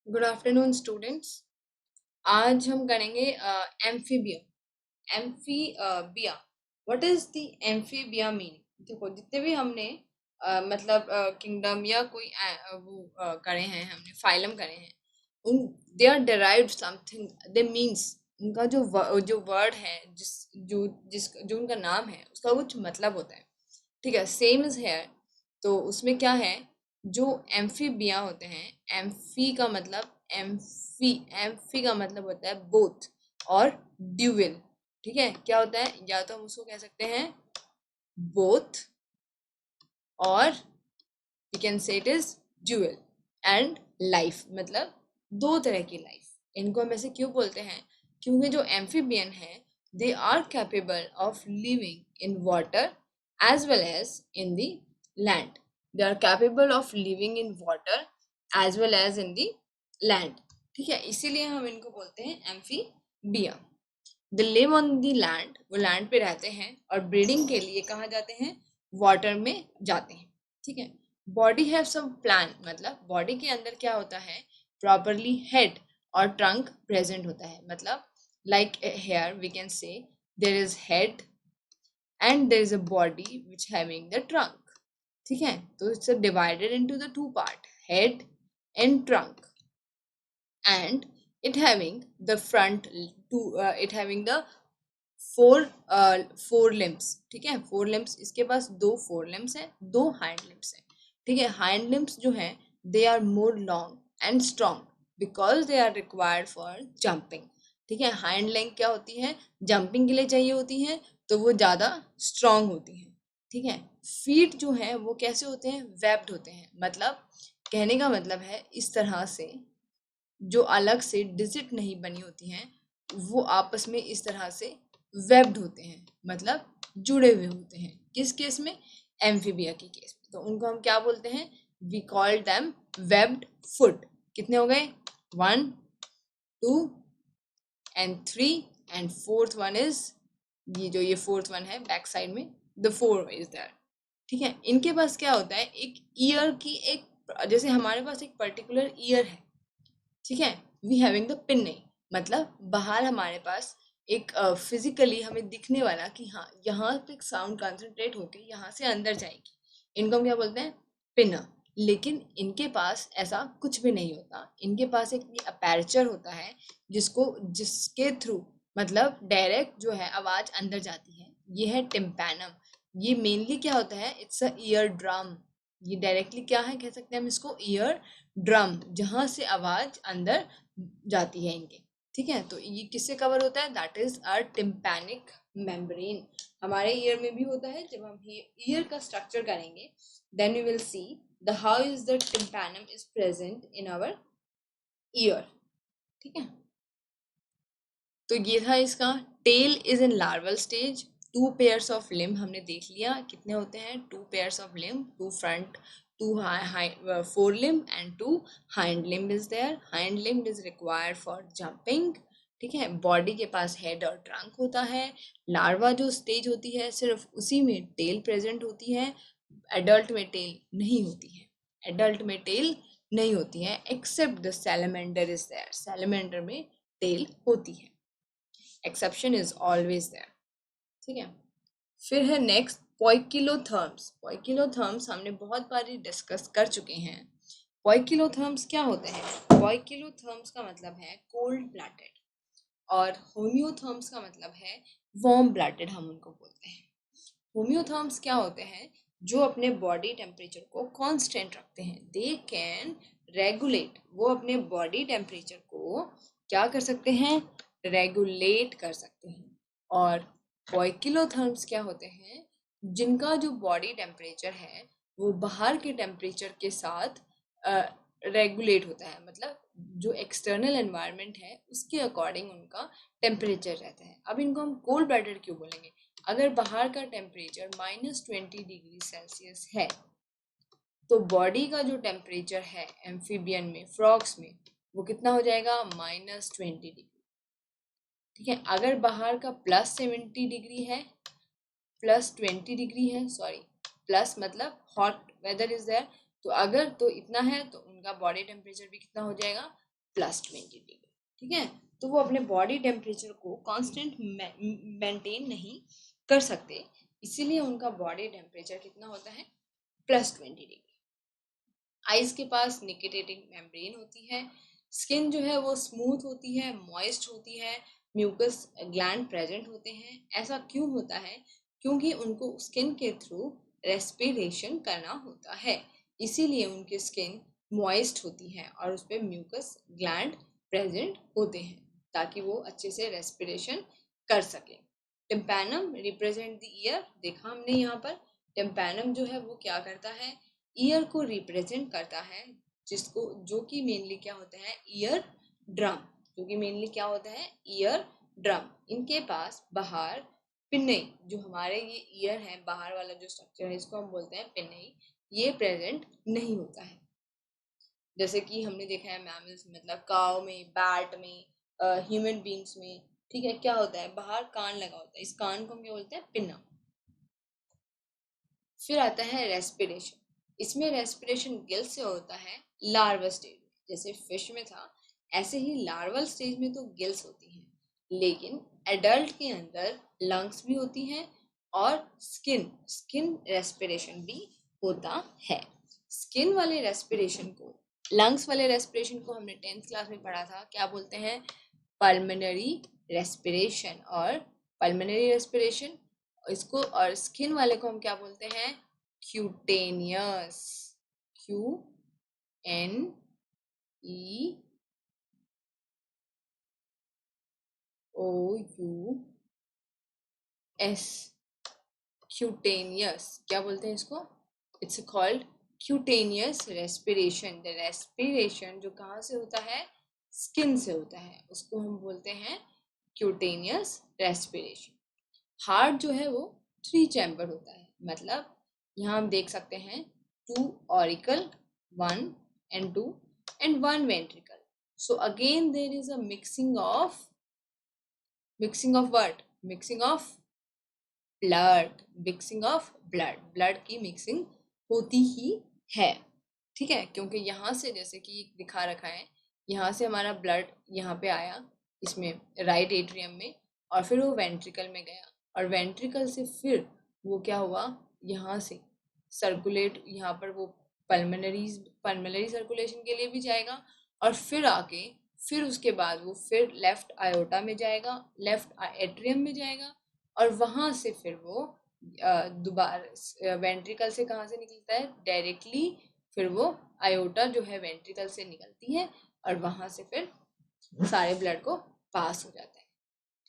Good afternoon students. आज हम करेंगे amphibia. Amphibia, what is the amphibia meaning? देखो, जितने भी हमने मतलब किंगडम या कोई करे हैं, हमने फाइलम करे हैं, उन they are derived something, they means उनका जो वर्ड है, जो उनका नाम है, उसका कुछ मतलब होता है। ठीक है, सेम इज हेयर। तो उसमें क्या है, जो एम्फीबिया होते हैं, एम्फी का मतलब होता है बोथ और ड्यूअल। ठीक है, क्या होता है, या तो हम उसको कह सकते हैं बोथ, और we can say it is dual. And life मतलब दो तरह की लाइफ। इनको हम ऐसे क्यों बोलते हैं? क्योंकि जो एम्फीबियन है, they are capable of living in water as well as in the land. They are capable of living in water as well as in the land. ठीक है, इसीलिए हम इनको बोलते हैं amphibia. They live on the land, वो land पे रहते हैं, और ब्रीडिंग के लिए कहाँ जाते हैं? वाटर में जाते हैं। ठीक है, बॉडी हैव सम प्लान, मतलब बॉडी के अंदर क्या होता है, प्रॉपरली हेड और ट्रंक प्रेजेंट होता है। मतलब like here we can say there is head and there is a body which having the trunk. ठीक है, तो it's divided into the two part, head and trunk, and it having the front it having the fore limbs. ठीक है, four limbs, इसके पास दो four limbs है, दो hind limbs है। ठीक है, हाइंड लिम्स जो है, they are more long and strong because they are required for jumping. ठीक है, हाइंड लेग क्या होती है, जंपिंग के लिए चाहिए होती है, तो वो ज़्यादा स्ट्रॉन्ग होती है। ठीक है, फीट जो है वो कैसे होते हैं, वेब्ड होते हैं। मतलब कहने का मतलब है, इस तरह से जो अलग से डिजिट नहीं बनी होती हैं, वो आपस में इस तरह से वेब्ड होते हैं, मतलब जुड़े हुए होते हैं। किस केस में? एम्फीबिया के केस में। तो उनको हम क्या बोलते हैं? We call them webbed foot. कितने हो गए? 1, 2 and 3, and fourth one is, ये फोर्थ वन है बैक साइड में, द फोर इज देयर। ठीक है, इनके पास क्या होता है, एक ईयर की एक, जैसे हमारे पास एक पर्टिकुलर ईयर है। ठीक है, वी हैविंग द पिन नहीं, मतलब बाहर हमारे पास एक फिजिकली हमें दिखने वाला कि हाँ, यहाँ पे साउंड कंसंट्रेट होके यहाँ से अंदर जाएगी, इनको हम क्या बोलते हैं? पिनर। लेकिन इनके पास ऐसा कुछ भी नहीं होता। इनके पास एक अपर्चर होता है, जिसके थ्रू मतलब डायरेक्ट जो है आवाज अंदर जाती है। ये है टिम्पैनम। ये मेनली क्या होता है, इट्स अ ईयर ड्रम। ये डायरेक्टली क्या है, कह सकते हैं हम इसको ईयर ड्रम, जहां से आवाज अंदर जाती है इनके। ठीक है, तो ये किससे कवर होता है? That is our tympanic membrane. हमारे ईयर में भी होता है। जब हम ईयर का स्ट्रक्चर करेंगे, then we will see the how is the tympanum is present in our ear. ठीक है, तो ये था इसका। Tail is in larval stage. Two pairs of limb हमने देख लिया, कितने होते हैं? Two pairs of limb, two front, two fore limb and two hind limb is there. Hind limb is required for jumping. ठीक है, बॉडी के पास head और ट्रंक होता है। लार्वा जो स्टेज होती है, सिर्फ उसी में टेल प्रेजेंट होती है। एडल्ट में टेल नहीं होती है। एडल्ट में टेल नहीं होती है, except the salamander is there. Salamander में टेल होती है। Exception is always there. ठीक है, फिर है नेक्स्ट पोइकिलोथर्म्स। पोइकिलोथर्म्स हमने बहुत बार डिस्कस कर चुके हैं। पोइकिलोथर्म्स क्या होते हैं? पोइकिलोथर्म्स का मतलब है कोल्ड ब्लडेड, और होम्योथर्म्स का मतलब है वार्म ब्लडेड, हम उनको बोलते हैं। होम्योथर्म्स क्या होते हैं? जो अपने बॉडी टेम्परेचर को कांस्टेंट रखते हैं। दे कैन रेगुलेट, वो अपने बॉडी टेम्परेचर को क्या कर सकते हैं? रेगुलेट कर सकते हैं। और पोइकिलोथर्म्स क्या होते हैं? जिनका जो बॉडी टेम्परेचर है, वो बाहर के टेम्परेचर के साथ रेगुलेट होता है। मतलब जो एक्सटर्नल एनवायरनमेंट है, उसके अकॉर्डिंग उनका टेम्परेचर रहता है। अब इनको हम कोल्ड ब्लडेड क्यों बोलेंगे? अगर बाहर का टेम्परेचर -20 डिग्री सेल्सियस है, तो बॉडी का जो टेम्परेचर है एम्फीबियन में, फ्रॉग्स में, वो कितना हो जाएगा? -20 डिग्री। ठीक है, अगर बाहर का +70 डिग्री है, +20 डिग्री है, सॉरी, प्लस मतलब हॉट वेदर इज देयर, तो अगर तो इतना है, तो उनका बॉडी टेम्परेचर भी कितना हो जाएगा? +20 डिग्री। ठीक है, तो वो अपने बॉडी टेम्परेचर को कांस्टेंट मेंटेन नहीं कर सकते, इसीलिए उनका बॉडी टेम्परेचर कितना होता है, +20 डिग्री। आइस के पास निकेटेटिंग मेम्ब्रेन होती है। स्किन जो है वो स्मूथ होती है, मॉइस्ट होती है, म्यूकस ग्लैंड प्रेजेंट होते हैं। ऐसा क्यों होता है, क्योंकि उनको स्किन के थ्रू रेस्पिरेशन करना होता है, इसीलिए उनकी स्किन मॉइस्ट होती है और उस पर म्यूकस ग्लैंड प्रेजेंट होते हैं ताकि वो अच्छे से रेस्पिरेशन कर सके। टिम्पैनम रिप्रेजेंट द ईयर, देखा हमने यहाँ पर टिम्पैनम जो है वो क्या करता है, ईयर को रिप्रेजेंट करता है, जिसको जो कि मेनली क्या होता है, ईयर ड्रम, जो कि मेनली क्या होता है, ईयर ड्रम। इनके पास बाहर पिन्नई, जो हमारे ये ईयर है बाहर वाला जो स्ट्रक्चर है इसको हम बोलते हैं पिन्नई, ये प्रेजेंट नहीं होता है। जैसे कि हमने देखा है मैमल्स, मतलब काव में, बैट में, ह्यूमन बींग्स में, ठीक है, क्या होता है, बाहर कान लगा होता है, इस कान को हम क्या बोलते हैं, पिन्ना। फिर आता है रेस्पिरेशन। इसमें रेस्पिरेशन गिल्स से होता है लार्वा स्टेज में, जैसे फिश में था ऐसे ही लार्वल स्टेज में तो गिल्स होती हैं, लेकिन एडल्ट के अंदर लंग्स भी होती हैं और स्किन स्किन रेस्पिरेशन भी होता है। स्किन वाले रेस्पिरेशन को, लंग्स वाले रेस्पिरेशन को हमने 10th क्लास में पढ़ा था, क्या बोलते हैं, पल्मोनरी रेस्पिरेशन। और पल्मोनरी रेस्पिरेशन इसको, और स्किन वाले को हम क्या बोलते हैं, क्यूटेनियस, QNEOUS, क्यूटेनियस, क्या बोलते हैं इसको, it's called cutaneous respiration. The respiration जो कहाँ से होता है, स्किन से होता है, उसको हम बोलते हैं क्यूटेनियस रेस्पिरेशन। हार्ट जो है वो 3 चैम्बर होता है, मतलब यहाँ हम देख सकते हैं 2 auricle, 1 and 2 and 1 ventricle. So again there is a mixing of what? Mixing of blood, mixing of blood की mixing होती ही है, ठीक है, क्योंकि यहाँ से जैसे कि दिखा रखा है, यहाँ से हमारा ब्लड यहाँ पे आया इसमें राइट एट्रियम में, और फिर वो वेंट्रिकल में गया, और वेंट्रिकल से फिर वो क्या हुआ, यहाँ से सर्कुलेट, यहाँ पर वो पल्मोनरी सर्कुलेशन के लिए भी जाएगा, और फिर आके फिर उसके बाद वो फिर लेफ्ट आयोटा में जाएगा, लेफ्ट एट्रियम में जाएगा, और वहां से फिर वो दोबारा वेंट्रिकल से कहाँ से निकलता है, डायरेक्टली फिर वो आयोटा जो है वेंट्रिकल से निकलती है, और वहां से फिर सारे ब्लड को पास हो जाता है,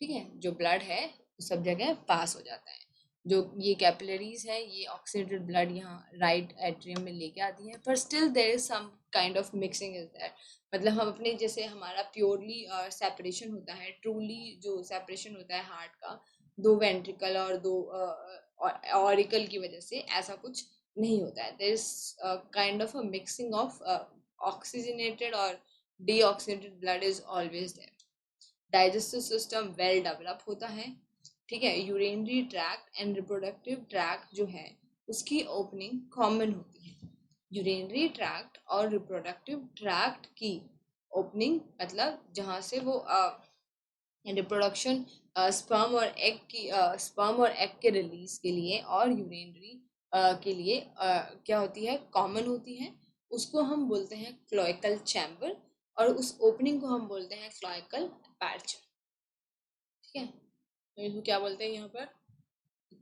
ठीक है, जो ब्लड है सब जगह पास हो जाता है। जो ये कैपिलरीज है ये ऑक्सीडेटेड ब्लड यहाँ राइट एट्रियम में लेके आती है, पर still there is some kind of mixing is there, मतलब हम अपने जैसे हमारा प्योरली सेपरेशन होता है, ट्रूली जो सेपरेशन होता है हार्ट का 2 वेंट्रिकल और 2 ऑरिकल की वजह से, ऐसा कुछ नहीं होता है। There is kind of a mixing of oxygenated और deoxygenated blood is always there. Digestive system well develop होता है, ठीक है। Urinary tract and reproductive tract जो है उसकी ओपनिंग कॉमन होती है। यूरिनरी ट्रैक्ट और रिप्रोडक्टिव ट्रैक्ट की ओपनिंग मतलब जहाँ से वो रिप्रोडक्शन स्पर्म और एग के रिलीज के लिए और यूरिनरी के लिए क्या होती है, कॉमन होती है, उसको हम बोलते हैं क्लोइकल चैम्बर, और उस ओपनिंग को हम बोलते हैं क्लोइकल अपर्चर, ठीक है। तो इसको क्या बोलते हैं यहाँ पर,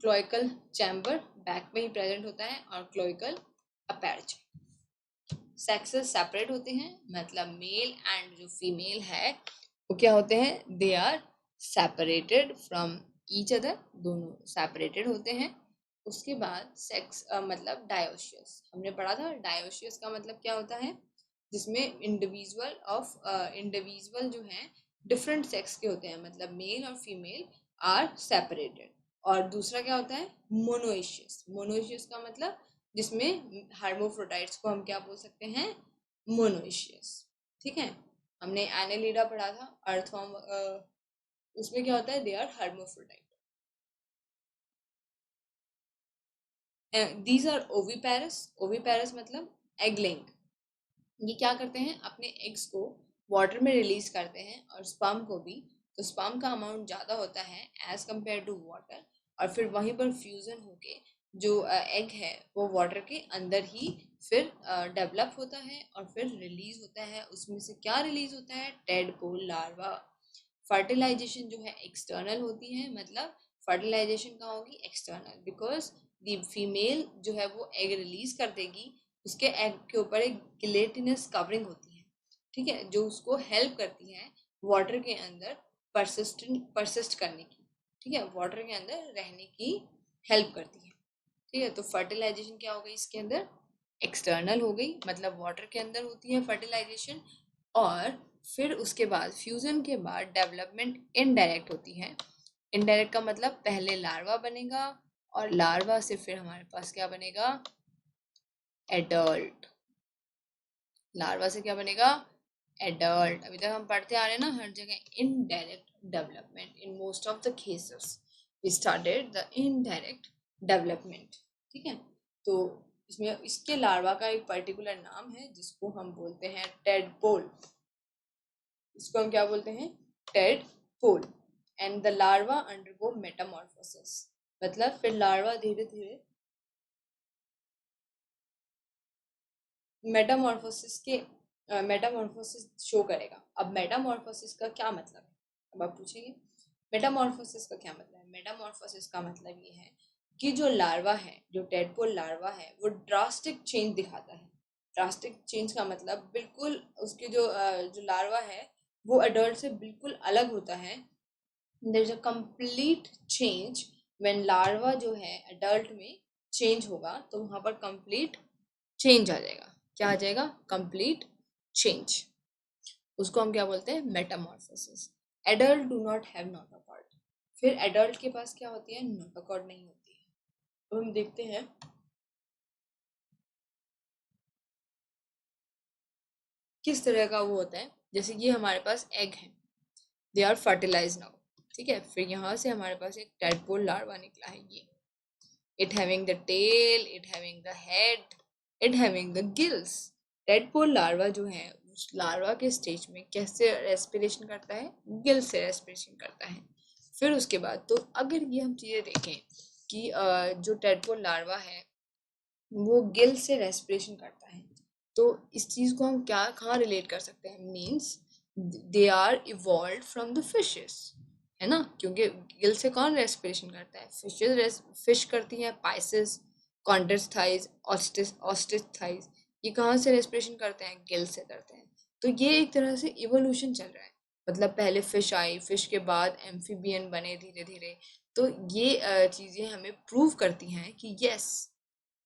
क्लोइकल चैम्बर बैक में ही प्रेजेंट होता है, और क्लोइकल अपर्चर। सेक्सेस सेपरेट होते हैं, मतलब मेल एंड जो फीमेल है वो क्या होते हैं, they are separated from each other, दोनों सेपरेटेड होते हैं। उसके बाद सेक्स मतलब डायोशियस, हमने पढ़ा था, डायोशियस का मतलब क्या होता है, जिसमें इंडिविजुअल जो है डिफरेंट सेक्स के होते हैं, मतलब मेल और फीमेल आर सेपरेटेड। और दूसरा क्या होता है, मोनोइशियस, मोनोइशियस का मतलब जिसमें हार्मोफ्रोडाइट्स को हम क्या बोल सकते हैं, मोनोइशियस, ठीक है। हमने एनालिडा पढ़ा था, अर्थवॉर्म, उसमें क्या होता है, they are hermaphrodite. These are oviparous, oviparous मतलब एग लेइंग, ये क्या करते हैं, अपने एग्स को वाटर में रिलीज करते हैं और स्पर्म को भी, तो स्पर्म का अमाउंट ज़्यादा होता है एज कम्पेयर टू वाटर, और फिर वहीं पर फ्यूज़न होके जो एग है वो वाटर के अंदर ही फिर डेवलप होता है और फिर रिलीज होता है। उसमें से क्या रिलीज होता है? Tadpole larva. फर्टिलाइजेशन जो है एक्सटर्नल होती है, मतलब फर्टिलाइजेशन कहाँ होगी? एक्सटर्नल, बिकॉज द फीमेल जो है वो एग रिलीज कर देगी, उसके एग के ऊपर एक गिलेटिनस कवरिंग होती है, ठीक है, जो उसको हेल्प करती है वाटर के अंदर परसिस्ट करने की, ठीक है, वाटर के अंदर रहने की हेल्प करती है, ठीक है। तो फर्टिलाइजेशन क्या हो गई इसके अंदर? एक्सटर्नल हो गई, मतलब वाटर के अंदर होती है फर्टिलाइजेशन। और फिर उसके बाद फ्यूजन के बाद डेवलपमेंट इनडायरेक्ट होती है। इनडायरेक्ट का मतलब पहले लार्वा बनेगा और लार्वा से फिर हमारे पास क्या बनेगा? एडल्ट। लार्वा से क्या बनेगा? एडल्ट। अभी तक हम पढ़ते आ रहे हैं ना हर जगह indirect development. In most of the cases we started the indirect development, ठीक है। तो इसमें इसके लार्वा का एक पर्टिकुलर नाम है जिसको हम बोलते हैं टेडपोल। इसको हम क्या बोलते हैं? Tadpole. And the larva undergo Metamorphosis, मतलब फिर लार्वा धीरे धीरे मेटामॉर्फोसिस शो करेगा। अब मेटामॉर्फोसिस का क्या मतलब है? अब आप पूछेंगे मेटामॉर्फोसिस का क्या मतलब है? मेटामॉर्फोसिस का मतलब ये है कि जो लार्वा है, जो टेडपोल लार्वा है, वो ड्रास्टिक चेंज दिखाता है। ड्रास्टिक चेंज का मतलब बिल्कुल उसके जो लार्वा है वो अडल्ट से बिल्कुल अलग होता है। There is a complete change when larva जो है अडल्ट में चेंज होगा, तो वहां पर कंप्लीट चेंज आ जाएगा। क्या आ जाएगा? Complete change. उसको हम क्या बोलते हैं? Metamorphosis. Adult do not have notochord. फिर एडल्ट के पास क्या होती है? नोटोकॉर्ड नहीं होती है। तो हम देखते हैं किस तरह का वो होता है। जैसे ये हमारे पास एग है, दे आर फर्टिलाइज नाउ, ठीक है। फिर यहाँ से हमारे पास एक टेडपोल लार्वा निकला है, ये it having the tail, it having the head, it having the gills। Tadpole larva जो है उस लार्वा के स्टेज में कैसे रेस्पिरेशन करता है? गिल से रेस्पिरेशन करता है। फिर उसके बाद तो अगर ये हम चीज़ें देखें कि जो टेडपोल लार्वा है वो गिल से रेस्पिरेशन करता है, तो इस चीज़ को हम क्या कहाँ रिलेट कर सकते हैं? Means they are evolve from the fishes, है ना, क्योंकि गिल से कौन रेस्पिरेशन करता है? फिशेस। फिश करती हैं पाइसेस, कॉन्ड्रस थाइज, ऑस्टिच थाइज। ये कहाँ से रेस्पिरेशन करते हैं? गिल से करते हैं। तो ये एक तरह से इवोल्यूशन चल रहा है, मतलब पहले फिश आई, फिश के बाद एम्फीबियन बने धीरे धीरे। तो ये चीज़ें हमें प्रूव करती हैं कि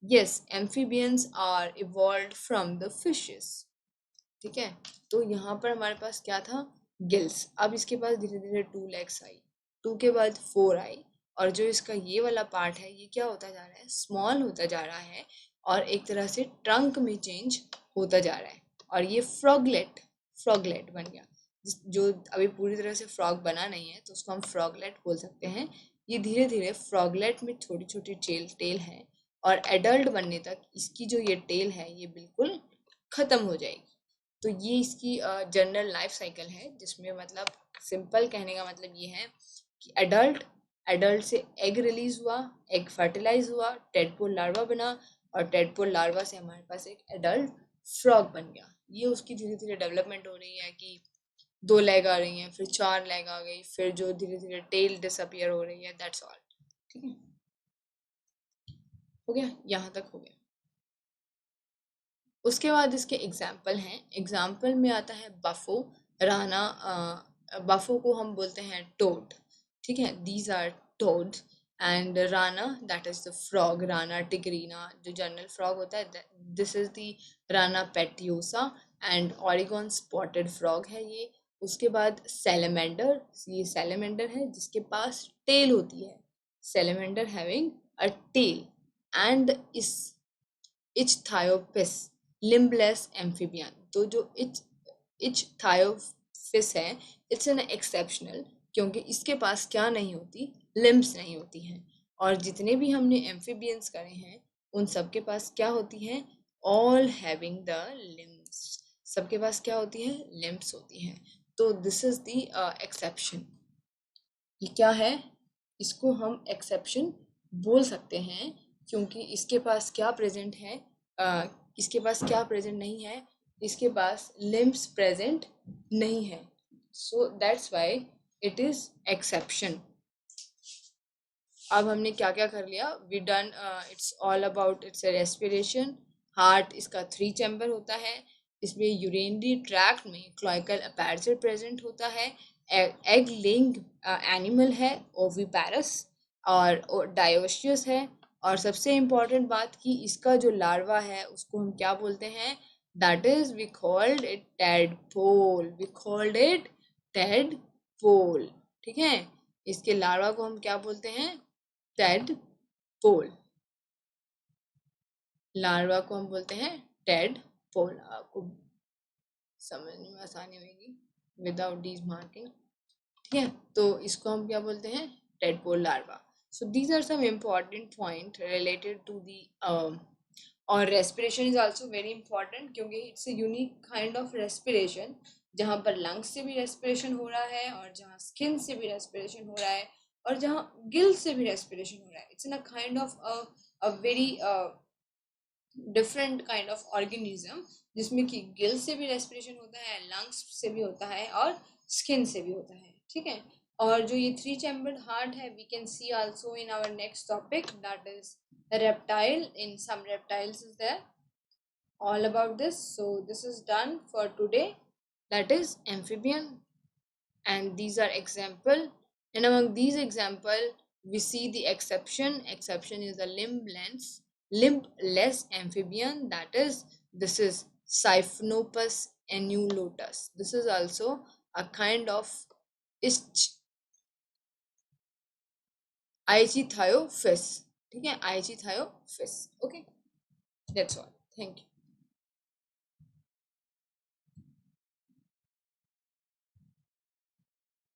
yes, amphibians are evolved from the fishes, ठीक है। तो यहाँ पर हमारे पास क्या था? गिल्स। अब इसके पास धीरे धीरे 2 लेग्स आई, 2 के बाद 4 आई, और जो इसका ये वाला पार्ट है ये क्या होता जा रहा है? स्मॉल होता जा रहा है, और एक तरह से ट्रंक में चेंज होता जा रहा है, और ये फ्रॉगलेट बन गया। जो अभी पूरी तरह से फ्रॉग बना नहीं है तो उसको हम फ्रॉगलेट बोल सकते हैं। ये धीरे धीरे फ्रॉगलेट में छोटी छोटी टेल है, और एडल्ट बनने तक इसकी जो ये टेल है ये बिल्कुल खत्म हो जाएगी। तो ये इसकी जनरल लाइफ साइकिल है, जिसमें मतलब सिंपल कहने का मतलब ये है कि एडल्ट से एग रिलीज हुआ, एग फर्टिलाइज हुआ, टेडपोल लार्वा बना, और टेडपोल लार्वा से हमारे पास एक एडल्ट फ्रॉग बन गया। ये उसकी धीरे धीरे डेवलपमेंट हो रही है कि 2 लेग आ रही हैं, फिर 4 लेग आ गई, फिर जो धीरे धीरे टेल डिसअपियर हो रही है। दैट्स ऑल, ठीक है। हो गया, यहाँ तक हो गया। उसके बाद इसके एग्जाम्पल हैं। एग्जाम्पल में आता है बफो, राना। बफो को हम बोलते हैं टोड, ठीक है, these are toad. And rana, that is the frog, rana tigrina जो जनरल फ्रॉग होता है, this is the rana petiosa. And Oregon spotted frog है ये। उसके बाद सैलेमेंडर, ये सैलेमेंडर है जिसके पास टेल होती है, salamander having a tail. And इस इचथायोपिस, लिम्बलेस एम्फीबियन। तो जो इचथायोपिस है, इट्स एन एक्सेप्शनल, क्योंकि इसके पास क्या नहीं होती? लिम्ब्स नहीं होती हैं। और जितने भी हमने एम्फीबियंस करे हैं उन सब के पास क्या होती हैं? All having the limbs. सबके पास क्या होती है, लिम्ब्स होती हैं। तो दिस इज द एक्सेप्शन। ये क्या है, इसको हम एक्सेप्शन बोल सकते हैं, क्योंकि इसके पास क्या प्रेजेंट है, इसके पास क्या प्रेजेंट नहीं है, इसके पास लिम्ब्स प्रेजेंट नहीं है, so that's why it is exception. अब हमने क्या क्या कर लिया, we done, it's all about its respiration. Heart इसका 3 चैम्बर होता है, इसमें यूरिनरी ट्रैक्ट में क्लोइकल अपर्चर प्रेजेंट होता है, एग लेइंग एनिमल है ओविपैरस, और डायोशियस है, और सबसे इम्पॉर्टेंट बात कि इसका जो लार्वा है उसको हम क्या बोलते हैं, that is we called it tadpole, we called it tadpole. ठीक है, इसके लार्वा को हम क्या बोलते हैं, टेडपोल। लार्वा को हम बोलते हैं टेडपोल। आपको समझने में आसानी होगी विदाउट दीज मार्किंग। ठीक है, तो इसको हम क्या बोलते हैं, tadpole larva. So these are some important point related to the, और respiration is also very important, क्योंकि it's a unique kind of respiration, जहाँ पर लंग्स से भी रेस्पिरेशन हो रहा है, और जहाँ स्किन से भी रेस्पिरेशन हो रहा है, और जहाँ गिल से भी रेस्पिरेशन हो रहा है। It's in a kind of a very different kind of organism, जिसमें कि गिल से भी रेस्पिरेशन होता है, लंग्स से भी होता है, और स्किन से भी होता है। ठीक है, और जो ये 3 चैम्बर्ड हार्ट है, we can see also in our next topic, that is reptile. In some reptiles is there, all about this. So this is done for today, that is amphibian, and these are example, and among these example we see the exception is a limbless amphibian, that is, this is Siphnopus annulotus. This is also a kind of ichthyophis. ठीक है, ichthyophis. Okay, that's all. Thank you.